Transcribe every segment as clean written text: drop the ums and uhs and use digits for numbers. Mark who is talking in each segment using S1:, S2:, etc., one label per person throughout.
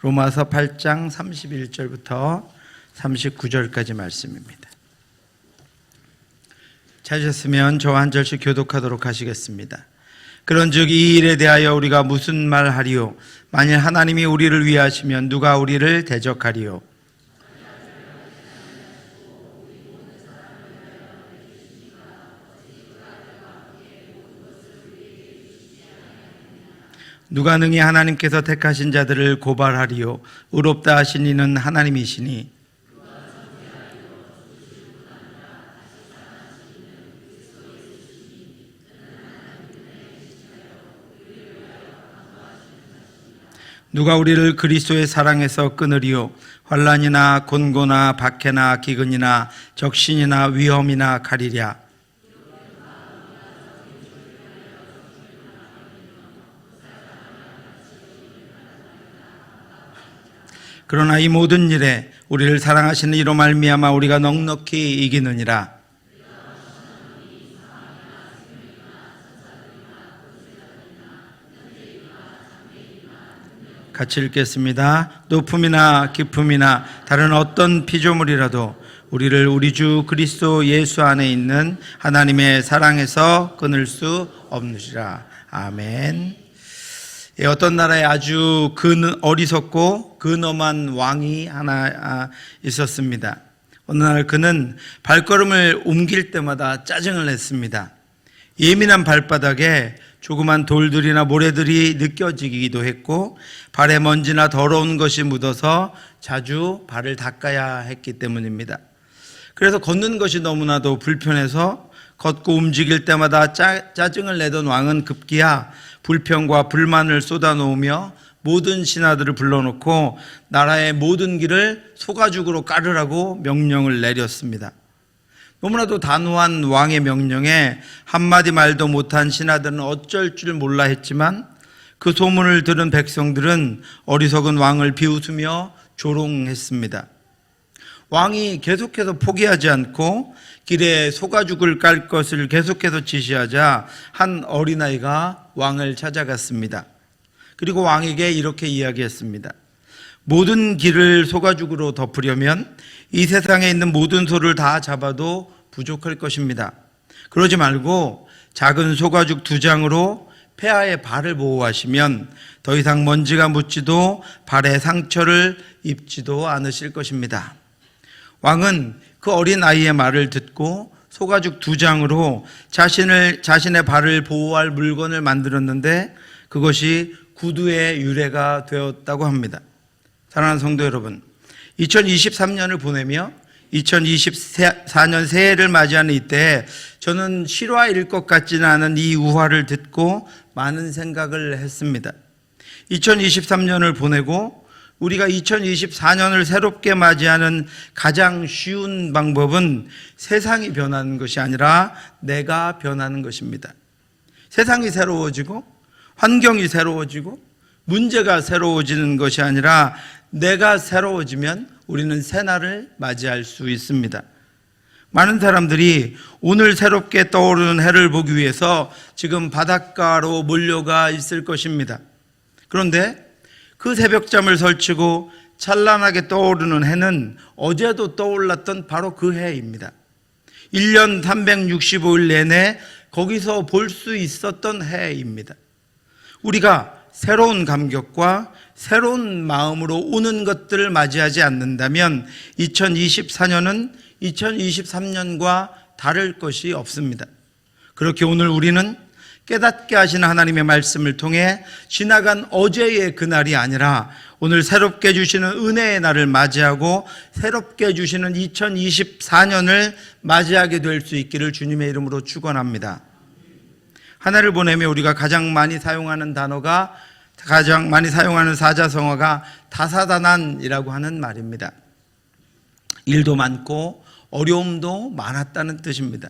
S1: 로마서 8장 31절부터 39절까지 말씀입니다. 찾으셨으면 저와 한 절씩 교독하도록 하시겠습니다. 그런즉 이 일에 대하여 우리가 무슨 말하리요? 만일 하나님이 우리를 위하시면 누가 우리를 대적하리요? 누가 능히 하나님께서 택하신 자들을 고발하리요? 의롭다 하신 이는 하나님이시니 누가 우리를 그리스도의 사랑에서 끊으리요? 환난이나 곤고나 박해나 기근이나 적신이나 위험이나 칼이랴. 그러나 이 모든 일에 우리를 사랑하시는 이로 말미암아 우리가 넉넉히 이기느니라. 같이 읽겠습니다. 높음이나 깊음이나 다른 어떤 피조물이라도 우리를 우리 주 그리스도 예수 안에 있는 하나님의 사랑에서 끊을 수 없느니라. 아멘. 어떤 나라에 아주 어리석고 근엄한 왕이 하나 있었습니다. 어느 날 그는 발걸음을 옮길 때마다 짜증을 냈습니다. 예민한 발바닥에 조그만 돌들이나 모래들이 느껴지기도 했고 발에 먼지나 더러운 것이 묻어서 자주 발을 닦아야 했기 때문입니다. 그래서 걷는 것이 너무나도 불편해서 걷고 움직일 때마다 짜증을 내던 왕은 급기야 불평과 불만을 쏟아놓으며 모든 신하들을 불러놓고 나라의 모든 길을 소가죽으로 깔으라고 명령을 내렸습니다. 너무나도 단호한 왕의 명령에 한마디 말도 못한 신하들은 어쩔 줄 몰라 했지만 그 소문을 들은 백성들은 어리석은 왕을 비웃으며 조롱했습니다. 왕이 계속해서 포기하지 않고 길에 소가죽을 깔 것을 계속해서 지시하자 한 어린아이가 왕을 찾아갔습니다. 그리고 왕에게 이렇게 이야기했습니다. 모든 길을 소가죽으로 덮으려면 이 세상에 있는 모든 소를 다 잡아도 부족할 것입니다. 그러지 말고 작은 소가죽 2장으로 폐하의 발을 보호하시면 더 이상 먼지가 묻지도 발에 상처를 입지도 않으실 것입니다. 왕은 그 어린 아이의 말을 듣고 소가죽 2장으로 자신의 발을 보호할 물건을 만들었는데 그것이 구두의 유래가 되었다고 합니다. 사랑하는 성도 여러분, 2023년을 보내며 2024년 새해를 맞이하는 이때 저는 실화일 것 같지는 않은 이 우화를 듣고 많은 생각을 했습니다. 2023년을 보내고 우리가 2024년을 새롭게 맞이하는 가장 쉬운 방법은 세상이 변하는 것이 아니라 내가 변하는 것입니다. 세상이 새로워지고 환경이 새로워지고 문제가 새로워지는 것이 아니라 내가 새로워지면 우리는 새날을 맞이할 수 있습니다. 많은 사람들이 오늘 새롭게 떠오르는 해를 보기 위해서 지금 바닷가로 몰려가 있을 것입니다. 그런데 그 새벽잠을 설치고 찬란하게 떠오르는 해는 어제도 떠올랐던 바로 그 해입니다. 1년 365일 내내 거기서 볼 수 있었던 해입니다. 우리가 새로운 감격과 새로운 마음으로 오는 것들을 맞이하지 않는다면 2024년은 2023년과 다를 것이 없습니다. 그렇게 오늘 우리는 깨닫게 하시는 하나님의 말씀을 통해 지나간 어제의 그날이 아니라 오늘 새롭게 주시는 은혜의 날을 맞이하고 새롭게 주시는 2024년을 맞이하게 될 수 있기를 주님의 이름으로 축원합니다. 한 해를 보내며 우리가 가장 많이 사용하는 사자성어가 다사다난이라고 하는 말입니다. 일도 많고 어려움도 많았다는 뜻입니다.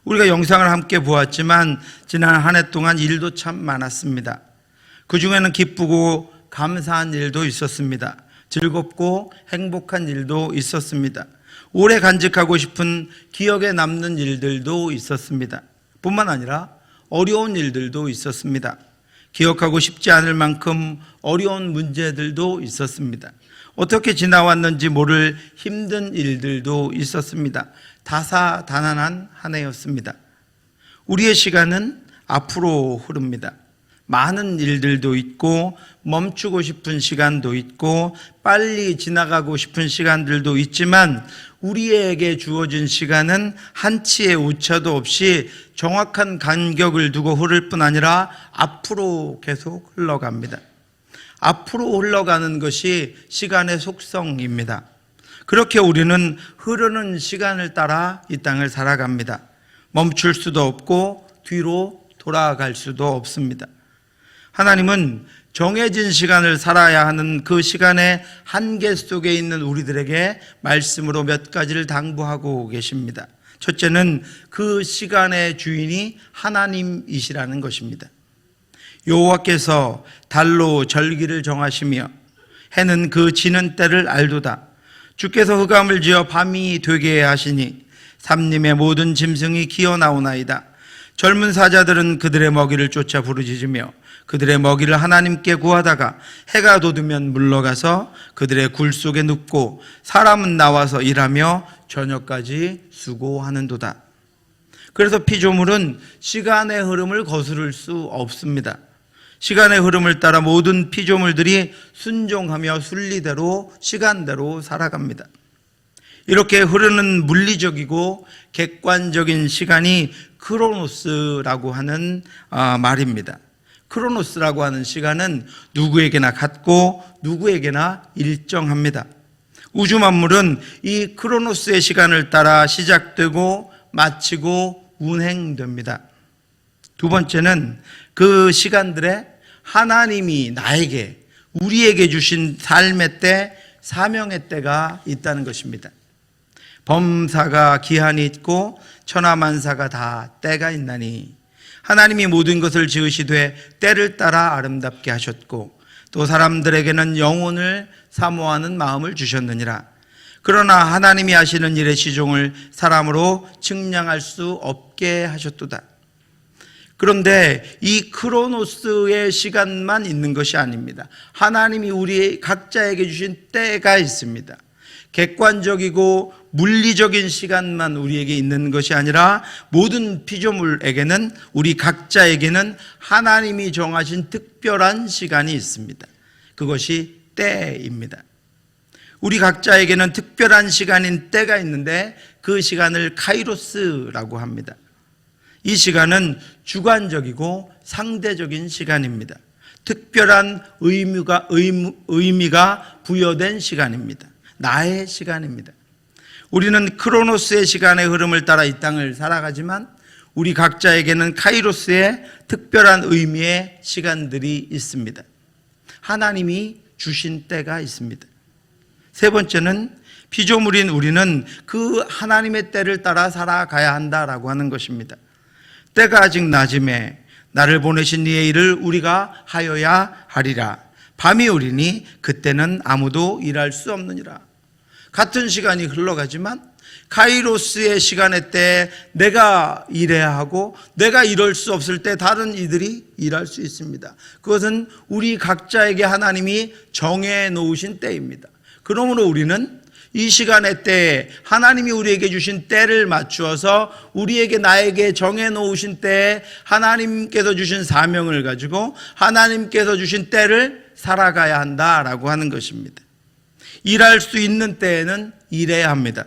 S1: 우리가 영상을 함께 보았지만 지난 한 해 동안 일도 참 많았습니다. 그 중에는 기쁘고 감사한 일도 있었습니다. 즐겁고 행복한 일도 있었습니다. 오래 간직하고 싶은 기억에 남는 일들도 있었습니다. 뿐만 아니라 어려운 일들도 있었습니다. 기억하고 싶지 않을 만큼 어려운 문제들도 있었습니다. 어떻게 지나왔는지 모를 힘든 일들도 있었습니다. 다사다난한 한 해였습니다. 우리의 시간은 앞으로 흐릅니다. 많은 일들도 있고 멈추고 싶은 시간도 있고 빨리 지나가고 싶은 시간들도 있지만 우리에게 주어진 시간은 한치의 오차도 없이 정확한 간격을 두고 흐를 뿐 아니라 앞으로 계속 흘러갑니다. 앞으로 흘러가는 것이 시간의 속성입니다. 그렇게 우리는 흐르는 시간을 따라 이 땅을 살아갑니다. 멈출 수도 없고 뒤로 돌아갈 수도 없습니다. 하나님은 정해진 시간을 살아야 하는 그 시간의 한계 속에 있는 우리들에게 말씀으로 몇 가지를 당부하고 계십니다. 첫째는 그 시간의 주인이 하나님이시라는 것입니다. 여호와께서 달로 절기를 정하시며 해는 그 지는 때를 알도다. 주께서 흑암을 지어 밤이 되게 하시니 삼림의 모든 짐승이 기어 나오나이다. 젊은 사자들은 그들의 먹이를 쫓아 부르짖으며 그들의 먹이를 하나님께 구하다가 해가 돋으면 물러가서 그들의 굴 속에 눕고 사람은 나와서 일하며 저녁까지 수고하는도다. 그래서 피조물은 시간의 흐름을 거스를 수 없습니다. 시간의 흐름을 따라 모든 피조물들이 순종하며 순리대로 시간대로 살아갑니다. 이렇게 흐르는 물리적이고 객관적인 시간이 크로노스라고 하는 말입니다. 크로노스라고 하는 시간은 누구에게나 같고 누구에게나 일정합니다. 우주 만물은 이 크로노스의 시간을 따라 시작되고 마치고 운행됩니다. 두 번째는 그 시간들에 하나님이 나에게, 우리에게 주신 삶의 때, 사명의 때가 있다는 것입니다. 범사가 기한이 있고 천하만사가 다 때가 있나니 하나님이 모든 것을 지으시되 때를 따라 아름답게 하셨고 또 사람들에게는 영혼을 사모하는 마음을 주셨느니라. 그러나 하나님이 하시는 일의 시종을 사람으로 측량할 수 없게 하셨도다. 그런데 이 크로노스의 시간만 있는 것이 아닙니다. 하나님이 우리 각자에게 주신 때가 있습니다. 객관적이고 물리적인 시간만 우리에게 있는 것이 아니라 모든 피조물에게는, 우리 각자에게는 하나님이 정하신 특별한 시간이 있습니다. 그것이 때입니다. 우리 각자에게는 특별한 시간인 때가 있는데 그 시간을 카이로스라고 합니다. 이 시간은 주관적이고 상대적인 시간입니다. 특별한 의미가 부여된 시간입니다. 나의 시간입니다. 우리는 크로노스의 시간의 흐름을 따라 이 땅을 살아가지만 우리 각자에게는 카이로스의 특별한 의미의 시간들이 있습니다. 하나님이 주신 때가 있습니다. 세 번째는 피조물인 우리는 그 하나님의 때를 따라 살아가야 한다라고 하는 것입니다. 때가 아직 낮음에 나를 보내신 이의 일을 우리가 하여야 하리라. 밤이 오리니 그때는 아무도 일할 수 없느니라. 같은 시간이 흘러가지만 카이로스의 시간의 때 내가 일해야 하고 내가 이럴 수 없을 때 다른 이들이 일할 수 있습니다. 그것은 우리 각자에게 하나님이 정해 놓으신 때입니다. 그러므로 우리는 이 시간의 때에 하나님이 우리에게 주신 때를 맞추어서 우리에게, 나에게 정해 놓으신 때에 하나님께서 주신 사명을 가지고 하나님께서 주신 때를 살아가야 한다라고 하는 것입니다. 일할 수 있는 때에는 일해야 합니다.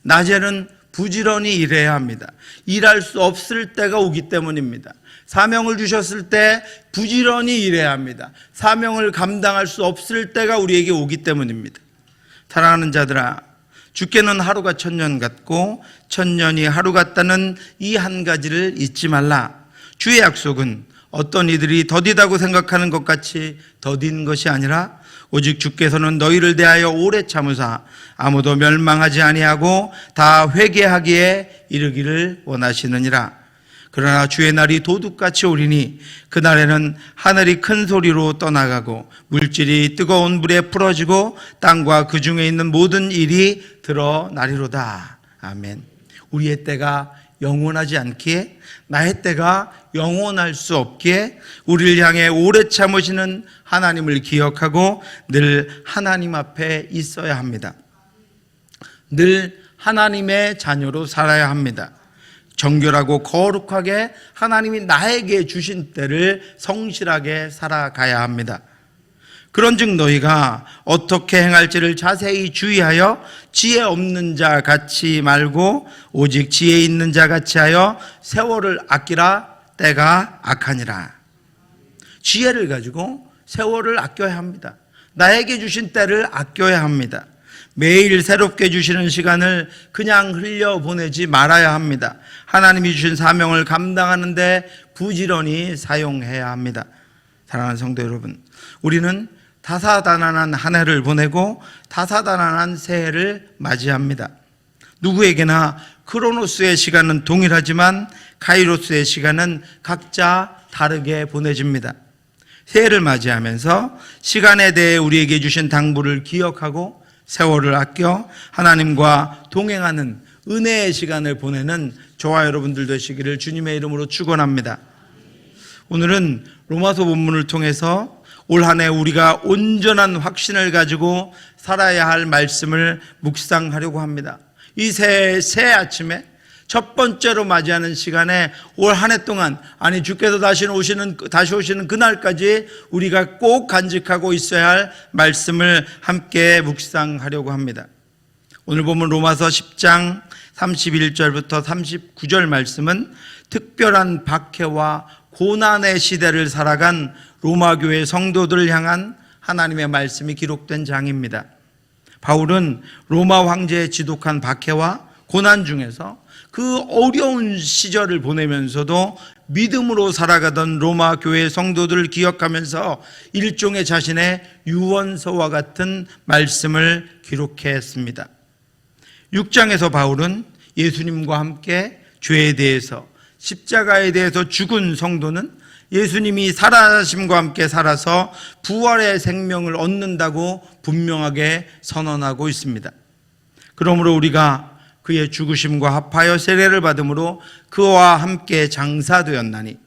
S1: 낮에는 부지런히 일해야 합니다. 일할 수 없을 때가 오기 때문입니다. 사명을 주셨을 때 부지런히 일해야 합니다. 사명을 감당할 수 없을 때가 우리에게 오기 때문입니다. 사랑하는 자들아, 주께는 하루가 천년 같고 천년이 하루 같다는 이 한 가지를 잊지 말라. 주의 약속은 어떤 이들이 더디다고 생각하는 것 같이 더딘 것이 아니라 오직 주께서는 너희를 대하여 오래 참으사 아무도 멸망하지 아니하고 다 회개하기에 이르기를 원하시느니라. 그러나 주의 날이 도둑같이 오리니 그날에는 하늘이 큰 소리로 떠나가고 물질이 뜨거운 불에 풀어지고 땅과 그 중에 있는 모든 일이 드러나리로다. 아멘. 우리의 때가 영원하지 않기에 나의 때가 영원할 수 없기에 우리를 향해 오래 참으시는 하나님을 기억하고 늘 하나님 앞에 있어야 합니다. 늘 하나님의 자녀로 살아야 합니다. 정결하고 거룩하게 하나님이 나에게 주신 때를 성실하게 살아가야 합니다. 그런즉 너희가 어떻게 행할지를 자세히 주의하여 지혜 없는 자 같이 말고 오직 지혜 있는 자 같이 하여 세월을 아끼라. 때가 악하니라. 지혜를 가지고 세월을 아껴야 합니다. 나에게 주신 때를 아껴야 합니다. 매일 새롭게 주시는 시간을 그냥 흘려보내지 말아야 합니다. 하나님이 주신 사명을 감당하는 데 부지런히 사용해야 합니다. 사랑하는 성도 여러분, 우리는 다사다난한 한 해를 보내고 다사다난한 새해를 맞이합니다. 누구에게나 크로노스의 시간은 동일하지만 카이로스의 시간은 각자 다르게 보내집니다. 새해를 맞이하면서 시간에 대해 우리에게 주신 당부를 기억하고 세월을 아껴 하나님과 동행하는 은혜의 시간을 보내는 저와 여러분들 되시기를 주님의 이름으로 축원합니다. 오늘은 로마서 본문을 통해서 올 한 해 우리가 온전한 확신을 가지고 살아야 할 말씀을 묵상하려고 합니다. 이 새 아침에 첫 번째로 맞이하는 시간에 올 한 해 동안, 아니 주께서 다시 오시는 그날까지 우리가 꼭 간직하고 있어야 할 말씀을 함께 묵상하려고 합니다. 오늘 보면 로마서 10장 31절부터 39절 말씀은 특별한 박해와 고난의 시대를 살아간 로마 교회 성도들을 향한 하나님의 말씀이 기록된 장입니다. 바울은 로마 황제의 지독한 박해와 고난 중에서 그 어려운 시절을 보내면서도 믿음으로 살아가던 로마 교회 성도들을 기억하면서 일종의 자신의 유언서와 같은 말씀을 기록했습니다. 6장에서 바울은 예수님과 함께 죄에 대해서, 십자가에 대해서 죽은 성도는 예수님이 살아나심과 함께 살아서 부활의 생명을 얻는다고 분명하게 선언하고 있습니다. 그러므로 우리가 그의 죽으심과 합하여 세례를 받음으로 그와 함께 장사되었나니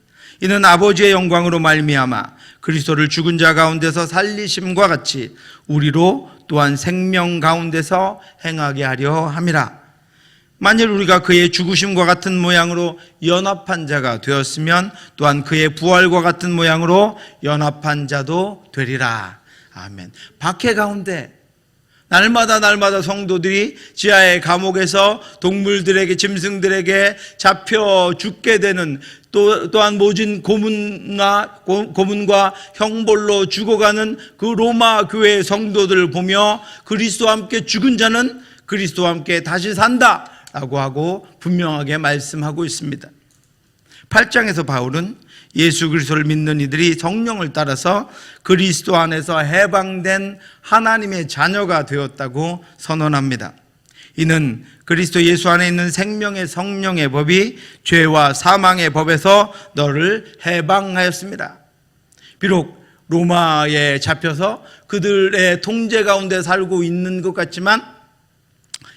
S1: 이는 아버지의 영광으로 말미암아 그리스도를 죽은 자 가운데서 살리심과 같이 우리로 또한 생명 가운데서 행하게 하려 함이라. 만일 우리가 그의 죽으심과 같은 모양으로 연합한 자가 되었으면 또한 그의 부활과 같은 모양으로 연합한 자도 되리라. 아멘. 박해 가운데 날마다 성도들이 지하의 감옥에서 동물들에게, 짐승들에게 잡혀 죽게 되는, 또한 모진 고문과 형벌로 죽어가는 그 로마 교회의 성도들을 보며 그리스도와 함께 죽은 자는 그리스도와 함께 다시 산다 라고 하고 분명하게 말씀하고 있습니다. 8장에서 바울은 예수 그리스도를 믿는 이들이 성령을 따라서 그리스도 안에서 해방된 하나님의 자녀가 되었다고 선언합니다. 이는 그리스도 예수 안에 있는 생명의 성령의 법이 죄와 사망의 법에서 너를 해방하였습니다. 비록 로마에 잡혀서 그들의 통제 가운데 살고 있는 것 같지만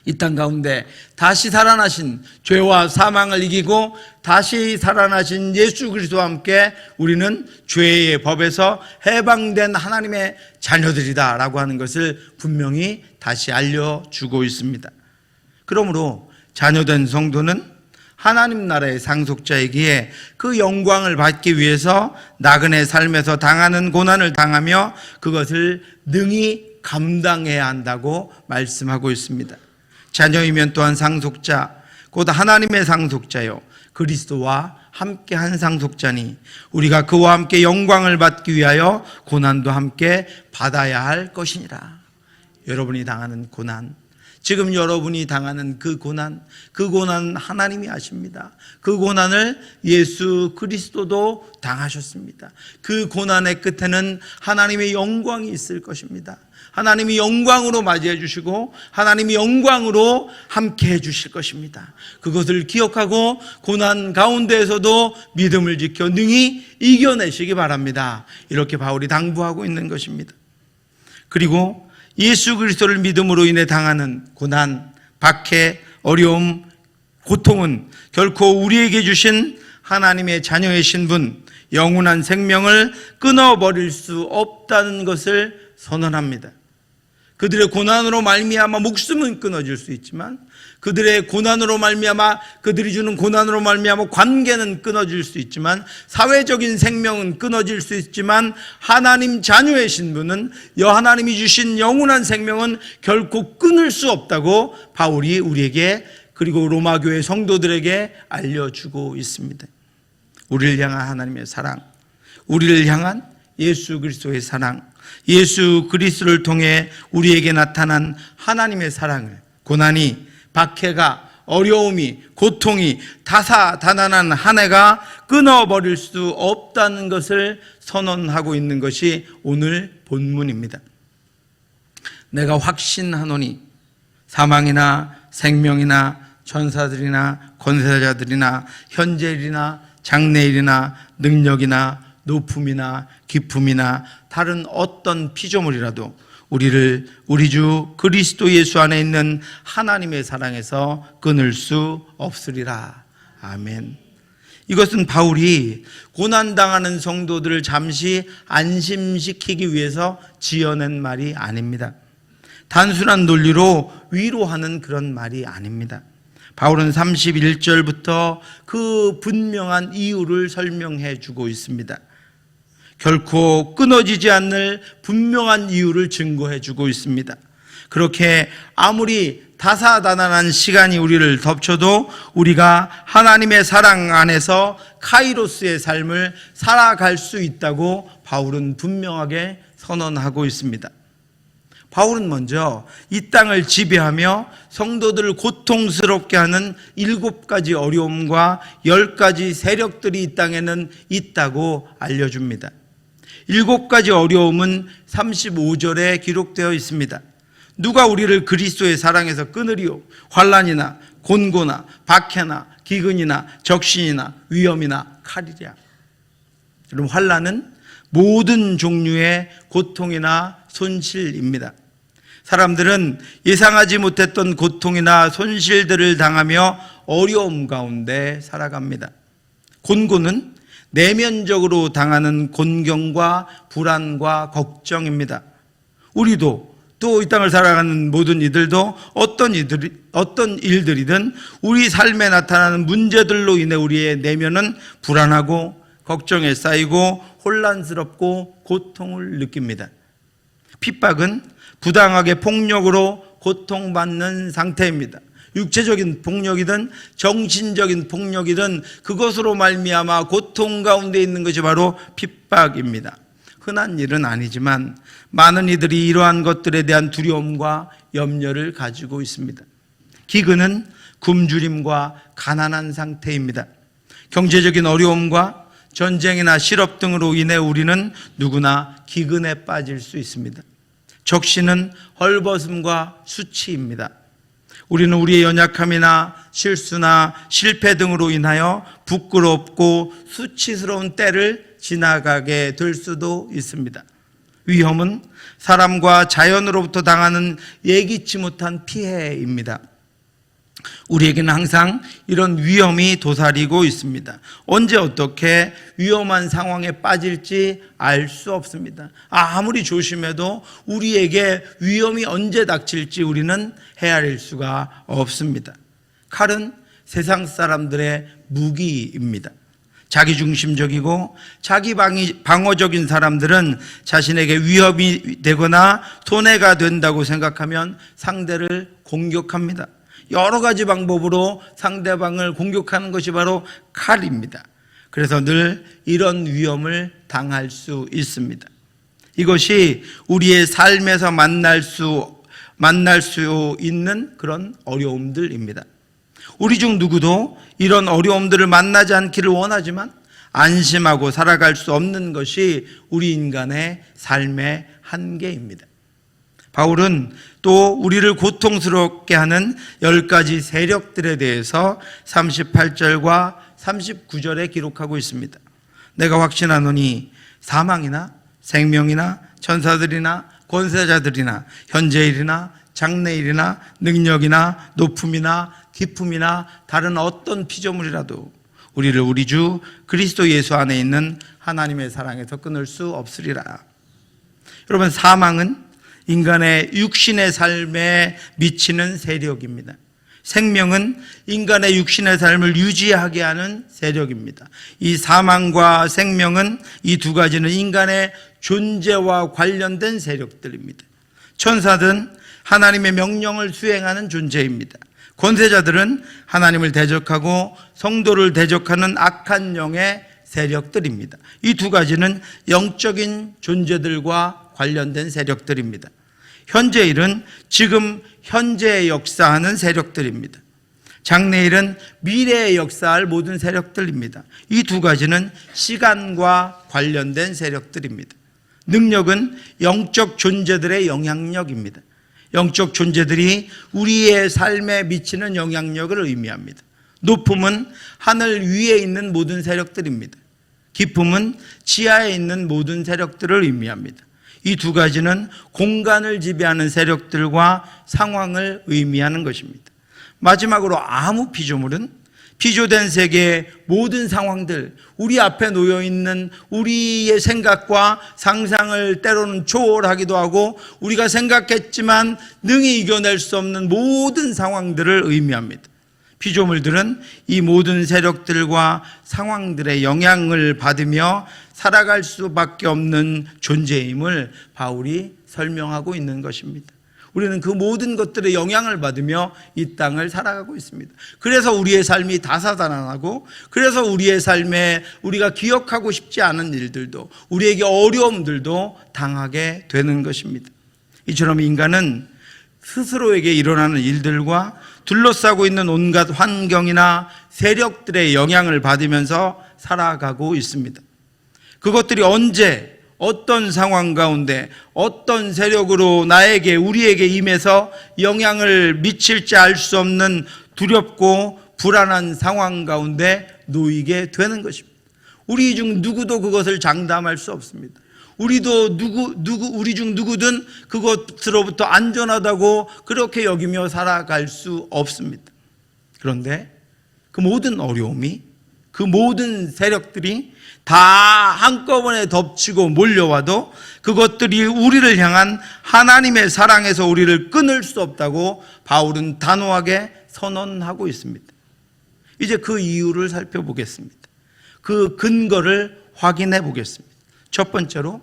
S1: 이 땅 가운데 다시 살아나신, 죄와 사망을 이기고 다시 살아나신 예수 그리스도와 함께 우리는 죄의 법에서 해방된 하나님의 자녀들이다 라고 하는 것을 분명히 다시 알려주고 있습니다. 그러므로 자녀된 성도는 하나님 나라의 상속자이기에 그 영광을 받기 위해서 나그네 삶에서 당하는 고난을 당하며 그것을 능히 감당해야 한다고 말씀하고 있습니다. 자녀이면 또한 상속자, 곧 하나님의 상속자요 그리스도와 함께한 상속자니 우리가 그와 함께 영광을 받기 위하여 고난도 함께 받아야 할 것이니라. 여러분이 당하는 고난, 지금 여러분이 당하는 그 고난 하나님이 아십니다. 그 고난을 예수 그리스도도 당하셨습니다. 그 고난의 끝에는 하나님의 영광이 있을 것입니다. 하나님이 영광으로 맞이해 주시고 하나님이 영광으로 함께 해 주실 것입니다. 그것을 기억하고 고난 가운데에서도 믿음을 지켜 능히 이겨내시기 바랍니다. 이렇게 바울이 당부하고 있는 것입니다. 그리고 예수 그리스도를 믿음으로 인해 당하는 고난, 박해, 어려움, 고통은 결코 우리에게 주신 하나님의 자녀이신 분, 영원한 생명을 끊어버릴 수 없다는 것을 선언합니다. 그들의 고난으로 말미암아 목숨은 끊어질 수 있지만, 그들의 고난으로 말미암아, 그들이 주는 고난으로 말미암아 관계는 끊어질 수 있지만, 사회적인 생명은 끊어질 수 있지만, 하나님 자녀이신 분은, 하나님이 주신 영원한 생명은 결코 끊을 수 없다고 바울이 우리에게, 그리고 로마 교회 성도들에게 알려주고 있습니다. 우리를 향한 하나님의 사랑, 우리를 향한 예수 그리스도의 사랑, 예수 그리스도를 통해 우리에게 나타난 하나님의 사랑을, 고난이, 박해가, 어려움이, 고통이, 다사다난한 한 해가 끊어버릴 수 없다는 것을 선언하고 있는 것이 오늘 본문입니다. 내가 확신하노니 사망이나 생명이나 천사들이나 권세자들이나 현재일이나 장래일이나 능력이나 높음이나 깊음이나 다른 어떤 피조물이라도 우리를 우리 주 그리스도 예수 안에 있는 하나님의 사랑에서 끊을 수 없으리라. 아멘. 이것은 바울이 고난당하는 성도들을 잠시 안심시키기 위해서 지어낸 말이 아닙니다. 단순한 논리로 위로하는 그런 말이 아닙니다. 바울은 31절부터 그 분명한 이유를 설명해 주고 있습니다. 결코 끊어지지 않을 분명한 이유를 증거해 주고 있습니다. 그렇게 아무리 다사다난한 시간이 우리를 덮쳐도 우리가 하나님의 사랑 안에서 카이로스의 삶을 살아갈 수 있다고 바울은 분명하게 선언하고 있습니다. 바울은 먼저 이 땅을 지배하며 성도들을 고통스럽게 하는 7가지 어려움과 10가지 세력들이 이 땅에는 있다고 알려줍니다. 7가지 어려움은 35절에 기록되어 있습니다. 누가 우리를 그리스도의 사랑에서 끊으리요? 환난이나 곤고나 박해나 기근이나 적신이나 위험이나 칼이랴. 여러분, 환난은 모든 종류의 고통이나 손실입니다. 사람들은 예상하지 못했던 고통이나 손실들을 당하며 어려움 가운데 살아갑니다. 곤고는 내면적으로 당하는 곤경과 불안과 걱정입니다. 우리도 또 이 땅을 살아가는 모든 이들도 어떤 일들이든 우리 삶에 나타나는 문제들로 인해 우리의 내면은 불안하고 걱정에 쌓이고 혼란스럽고 고통을 느낍니다. 핍박은 부당하게 폭력으로 고통받는 상태입니다. 육체적인 폭력이든 정신적인 폭력이든 그것으로 말미암아 고통 가운데 있는 것이 바로 핍박입니다. 흔한 일은 아니지만 많은 이들이 이러한 것들에 대한 두려움과 염려를 가지고 있습니다. 기근은 굶주림과 가난한 상태입니다. 경제적인 어려움과 전쟁이나 실업 등으로 인해 우리는 누구나 기근에 빠질 수 있습니다. 적신은 헐벗음과 수치입니다. 우리는 우리의 연약함이나 실수나 실패 등으로 인하여 부끄럽고 수치스러운 때를 지나가게 될 수도 있습니다. 위험은 사람과 자연으로부터 당하는 예기치 못한 피해입니다. 우리에게는 항상 이런 위험이 도사리고 있습니다. 언제 어떻게 위험한 상황에 빠질지 알 수 없습니다. 아무리 조심해도 우리에게 위험이 언제 닥칠지 우리는 헤아릴 수가 없습니다. 칼은 세상 사람들의 무기입니다. 자기중심적이고 자기 방어적인 사람들은 자신에게 위협이 되거나 손해가 된다고 생각하면 상대를 공격합니다. 여러 가지 방법으로 상대방을 공격하는 것이 바로 칼입니다. 그래서 늘 이런 위험을 당할 수 있습니다. 이것이 우리의 삶에서 만날 수 있는 그런 어려움들입니다. 우리 중 누구도 이런 어려움들을 만나지 않기를 원하지만 안심하고 살아갈 수 없는 것이 우리 인간의 삶의 한계입니다. 바울은 또 우리를 고통스럽게 하는 10가지 세력들에 대해서 38절과 39절에 기록하고 있습니다. 내가 확신하노니 사망이나 생명이나 천사들이나 권세자들이나 현재일이나 장래일이나 능력이나 높음이나 깊음이나 다른 어떤 피조물이라도 우리를 우리 주 그리스도 예수 안에 있는 하나님의 사랑에서 끊을 수 없으리라. 여러분, 사망은 인간의 육신의 삶에 미치는 세력입니다. 생명은 인간의 육신의 삶을 유지하게 하는 세력입니다. 이 사망과 생명은, 이 두 가지는 인간의 존재와 관련된 세력들입니다. 천사들은 하나님의 명령을 수행하는 존재입니다. 권세자들은 하나님을 대적하고 성도를 대적하는 악한 영의 세력들입니다. 이 두 가지는 영적인 존재들과 관련된 세력들입니다. 현재일은 지금 현재에 역사하는 세력들입니다. 장래일은 미래에 역사할 모든 세력들입니다. 이 두 가지는 시간과 관련된 세력들입니다. 능력은 영적 존재들의 영향력입니다. 영적 존재들이 우리의 삶에 미치는 영향력을 의미합니다. 높음은 하늘 위에 있는 모든 세력들입니다. 깊음은 지하에 있는 모든 세력들을 의미합니다. 이 두 가지는 공간을 지배하는 세력들과 상황을 의미하는 것입니다. 마지막으로 아무 피조물은 피조된 세계의 모든 상황들, 우리 앞에 놓여있는 우리의 생각과 상상을 때로는 초월하기도 하고 우리가 생각했지만 능히 이겨낼 수 없는 모든 상황들을 의미합니다. 피조물들은 이 모든 세력들과 상황들의 영향을 받으며 살아갈 수밖에 없는 존재임을 바울이 설명하고 있는 것입니다. 우리는 그 모든 것들의 영향을 받으며 이 땅을 살아가고 있습니다. 그래서 우리의 삶이 다사다난하고, 그래서 우리의 삶에 우리가 기억하고 싶지 않은 일들도, 우리에게 어려움들도 당하게 되는 것입니다. 이처럼 인간은 스스로에게 일어나는 일들과 둘러싸고 있는 온갖 환경이나 세력들의 영향을 받으면서 살아가고 있습니다. 그것들이 언제, 어떤 상황 가운데, 어떤 세력으로 나에게, 우리에게 임해서 영향을 미칠지 알 수 없는 두렵고 불안한 상황 가운데 놓이게 되는 것입니다. 우리 중 누구도 그것을 장담할 수 없습니다. 우리도 우리 중 누구든 그것으로부터 안전하다고 그렇게 여기며 살아갈 수 없습니다. 그런데 그 모든 어려움이, 그 모든 세력들이 다 한꺼번에 덮치고 몰려와도 그것들이 우리를 향한 하나님의 사랑에서 우리를 끊을 수 없다고 바울은 단호하게 선언하고 있습니다. 이제 그 이유를 살펴보겠습니다. 그 근거를 확인해 보겠습니다. 첫 번째로,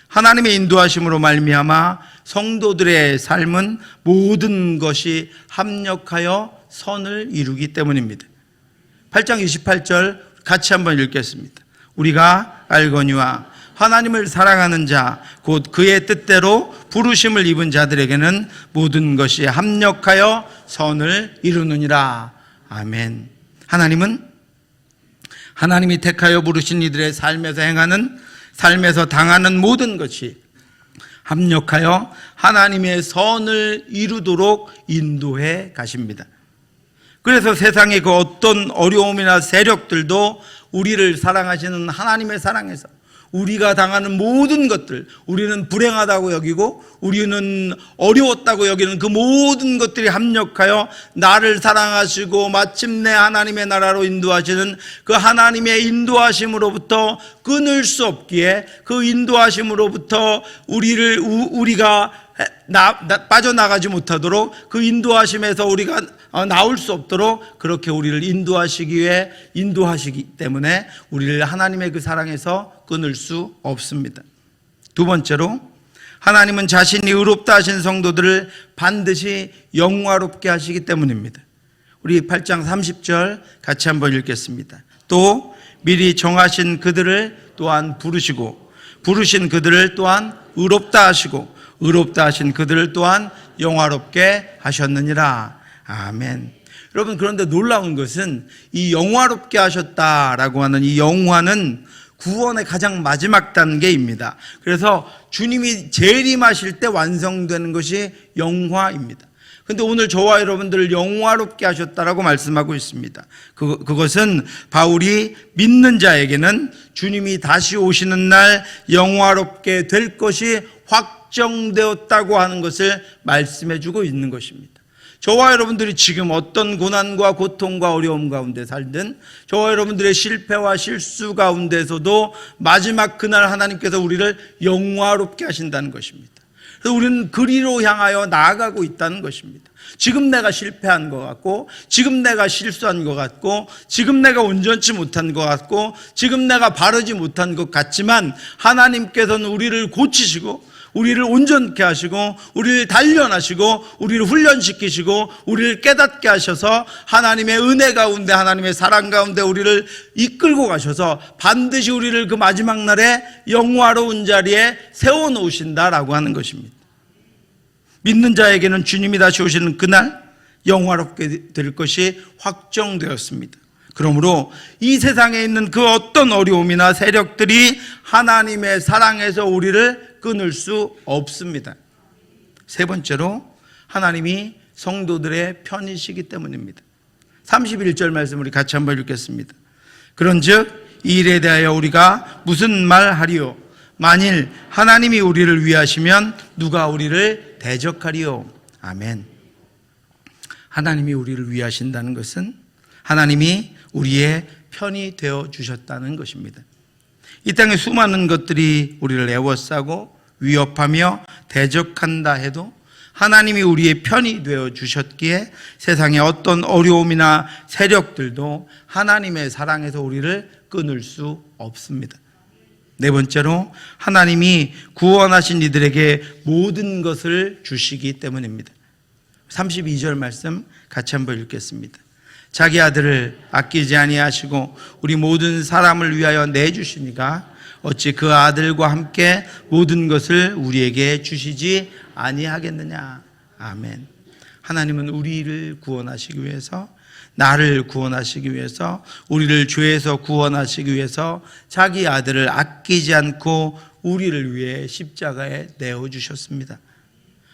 S1: 하나님의 인도하심으로 말미암아 성도들의 삶은 모든 것이 합력하여 선을 이루기 때문입니다. 8장 28절 같이 한번 읽겠습니다. 우리가 알거니와 하나님을 사랑하는 자, 곧 그의 뜻대로 부르심을 입은 자들에게는 모든 것이 합력하여 선을 이루느니라. 아멘. 하나님이 택하여 부르신 이들의 삶에서 행하는, 삶에서 당하는 모든 것이 합력하여 하나님의 선을 이루도록 인도해 가십니다. 그래서 세상의 그 어떤 어려움이나 세력들도 우리를 사랑하시는 하나님의 사랑에서 우리가 당하는 모든 것들, 우리는 불행하다고 여기고 우리는 어려웠다고 여기는 그 모든 것들이 합력하여 나를 사랑하시고 마침내 하나님의 나라로 인도하시는 그 하나님의 인도하심으로부터 끊을 수 없기에, 그 인도하심으로부터 우리가 빠져나가지 못하도록, 그 인도하심에서 우리가 나올 수 없도록 그렇게 우리를 인도하시기 위해 인도하시기 때문에 우리를 하나님의 그 사랑에서 끊을 수 없습니다. 두 번째로, 하나님은 자신이 의롭다 하신 성도들을 반드시 영화롭게 하시기 때문입니다. 우리 8장 30절 같이 한번 읽겠습니다. 또 미리 정하신 그들을 또한 부르시고, 부르신 그들을 또한 의롭다 하시고, 의롭다 하신 그들을 또한 영화롭게 하셨느니라. 아멘. 여러분, 그런데 놀라운 것은 이 영화롭게 하셨다라고 하는 이 영화는 구원의 가장 마지막 단계입니다. 그래서 주님이 재림하실 때 완성되는 것이 영화입니다. 그런데 오늘 저와 여러분들을 영화롭게 하셨다라고 말씀하고 있습니다. 그것은 바울이 믿는 자에게는 주님이 다시 오시는 날 영화롭게 될 것이 확정되었다고 하는 것을 말씀해 주고 있는 것입니다. 저와 여러분들이 지금 어떤 고난과 고통과 어려움 가운데 살든, 저와 여러분들의 실패와 실수 가운데서도 마지막 그날 하나님께서 우리를 영화롭게 하신다는 것입니다. 그래서 우리는 그리로 향하여 나아가고 있다는 것입니다. 지금 내가 실패한 것 같고, 지금 내가 실수한 것 같고, 지금 내가 온전치 못한 것 같고, 지금 내가 바르지 못한 것 같지만 하나님께서는 우리를 고치시고 우리를 온전케 하시고 우리를 단련하시고 우리를 훈련시키시고 우리를 깨닫게 하셔서 하나님의 은혜 가운데, 하나님의 사랑 가운데 우리를 이끌고 가셔서 반드시 우리를 그 마지막 날에 영화로운 자리에 세워놓으신다라고 하는 것입니다. 믿는 자에게는 주님이 다시 오시는 그날 영화롭게 될 것이 확정되었습니다. 그러므로 이 세상에 있는 그 어떤 어려움이나 세력들이 하나님의 사랑에서 우리를 끊을 수 없습니다. 세 번째로, 하나님이 성도들의 편이시기 때문입니다. 31절 말씀 우리 같이 한번 읽겠습니다. 그런즉 이 일에 대하여 우리가 무슨 말하리요? 만일 하나님이 우리를 위하시면 누가 우리를 대적하리요? 아멘. 하나님이 우리를 위하신다는 것은 하나님이 우리의 편이 되어 주셨다는 것입니다. 이 땅에 수많은 것들이 우리를 애워싸고 위협하며 대적한다 해도 하나님이 우리의 편이 되어 주셨기에 세상의 어떤 어려움이나 세력들도 하나님의 사랑에서 우리를 끊을 수 없습니다. 네 번째로, 하나님이 구원하신 이들에게 모든 것을 주시기 때문입니다. 32절 말씀 같이 한번 읽겠습니다. 자기 아들을 아끼지 아니하시고 우리 모든 사람을 위하여 내주시니까 어찌 그 아들과 함께 모든 것을 우리에게 주시지 아니하겠느냐. 아멘. 하나님은 우리를 구원하시기 위해서, 나를 구원하시기 위해서, 우리를 죄에서 구원하시기 위해서 자기 아들을 아끼지 않고 우리를 위해 십자가에 내어주셨습니다.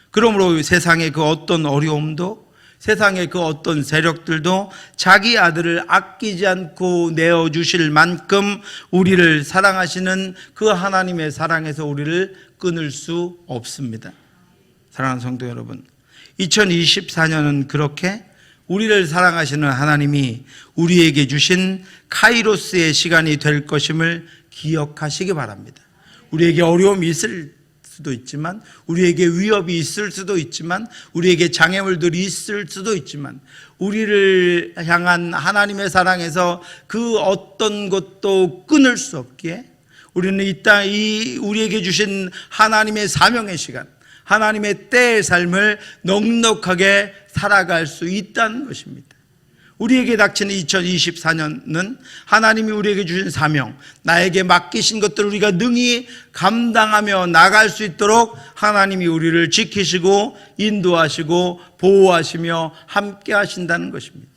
S1: 그러므로 세상의 그 어떤 어려움도, 세상의 그 어떤 세력들도 자기 아들을 아끼지 않고 내어주실 만큼 우리를 사랑하시는 그 하나님의 사랑에서 우리를 끊을 수 없습니다. 사랑하는 성도 여러분, 2024년은 그렇게 우리를 사랑하시는 하나님이 우리에게 주신 카이로스의 시간이 될 것임을 기억하시기 바랍니다. 우리에게 어려움이 있을 수도 있지만, 우리에게 위협이 있을 수도 있지만, 우리에게 장애물들이 있을 수도 있지만, 우리를 향한 하나님의 사랑에서 그 어떤 것도 끊을 수 없기에 우리는 우리에게 주신 하나님의 사명의 시간, 하나님의 때의 삶을 넉넉하게 살아갈 수 있다는 것입니다. 우리에게 닥치는 2024년은 하나님이 우리에게 주신 사명, 나에게 맡기신 것들을 우리가 능히 감당하며 나갈 수 있도록 하나님이 우리를 지키시고 인도하시고 보호하시며 함께 하신다는 것입니다.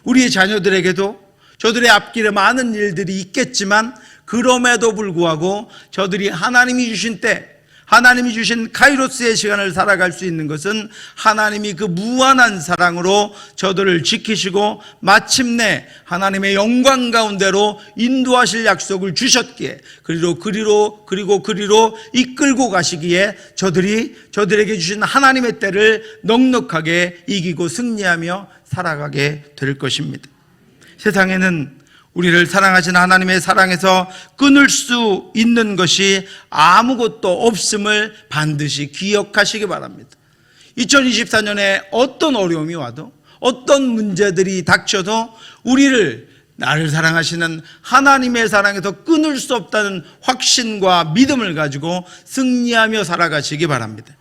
S1: 우리의 자녀들에게도 저들의 앞길에 많은 일들이 있겠지만 그럼에도 불구하고 저들이 하나님이 주신 때, 하나님이 주신 카이로스의 시간을 살아갈 수 있는 것은 하나님이 그 무한한 사랑으로 저들을 지키시고 마침내 하나님의 영광 가운데로 인도하실 약속을 주셨기에, 그리고 그리로 이끌고 가시기에 저들에게 주신 하나님의 때를 넉넉하게 이기고 승리하며 살아가게 될 것입니다. 세상에는 우리를 사랑하신 하나님의 사랑에서 끊을 수 있는 것이 아무것도 없음을 반드시 기억하시기 바랍니다. 2024년에 어떤 어려움이 와도, 어떤 문제들이 닥쳐도 나를 사랑하시는 하나님의 사랑에서 끊을 수 없다는 확신과 믿음을 가지고 승리하며 살아가시기 바랍니다.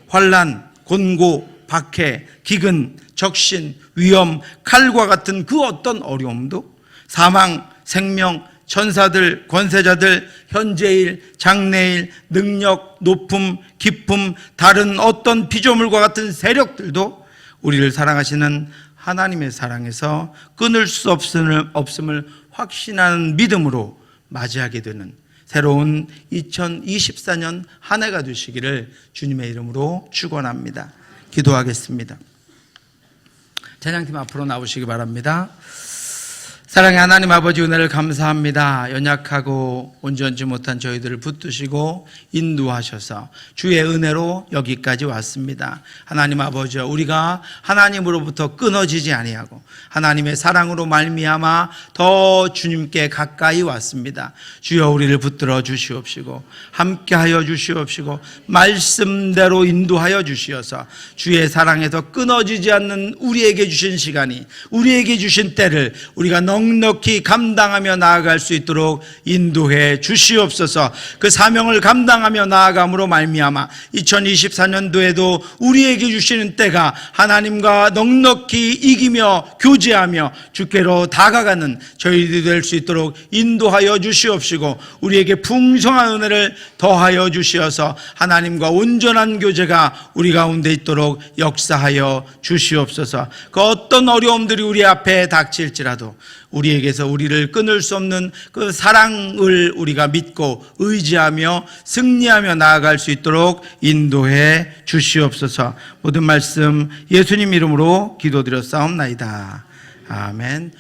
S1: 환난, 곤고, 박해, 기근, 적신, 위험, 칼과 같은 그 어떤 어려움도 사망, 생명, 천사들, 권세자들, 현재일, 장래일, 능력, 높음, 기쁨, 다른 어떤 피조물과 같은 세력들도 우리를 사랑하시는 하나님의 사랑에서 끊을 수 없음을 확신하는 믿음으로 맞이하게 되는 새로운 2024년 한 해가 되시기를 주님의 이름으로 축원합니다. 기도하겠습니다. 찬양팀 앞으로 나오시기 바랍니다. 사랑의 하나님 아버지, 은혜를 감사합니다. 연약하고 온전치 못한 저희들을 붙드시고 인도하셔서 주의 은혜로 여기까지 왔습니다. 하나님 아버지, 우리가 하나님으로부터 끊어지지 아니하고 하나님의 사랑으로 말미암아 더 주님께 가까이 왔습니다. 주여, 우리를 붙들어 주시옵시고 함께하여 주시옵시고 말씀대로 인도하여 주시어서 주의 사랑에서 끊어지지 않는 우리에게 주신 시간이, 우리에게 주신 때를 우리가 넉넉히 감당하며 나아갈 수 있도록 인도해 주시옵소서. 그 사명을 감당하며 나아감으로 말미암아 2024년도에도 우리에게 주시는 때가 하나님과 넉넉히 이기며 교제하며 주께로 다가가는 저희들이 될 수 있도록 인도하여 주시옵시고 우리에게 풍성한 은혜를 더하여 주시어서 하나님과 온전한 교제가 우리 가운데 있도록 역사하여 주시옵소서. 그 어떤 어려움들이 우리 앞에 닥칠지라도 우리에게서 우리를 끊을 수 없는 그 사랑을 우리가 믿고 의지하며 승리하며 나아갈 수 있도록 인도해 주시옵소서. 모든 말씀 예수님 이름으로 기도드렸사옵나이다. 아멘.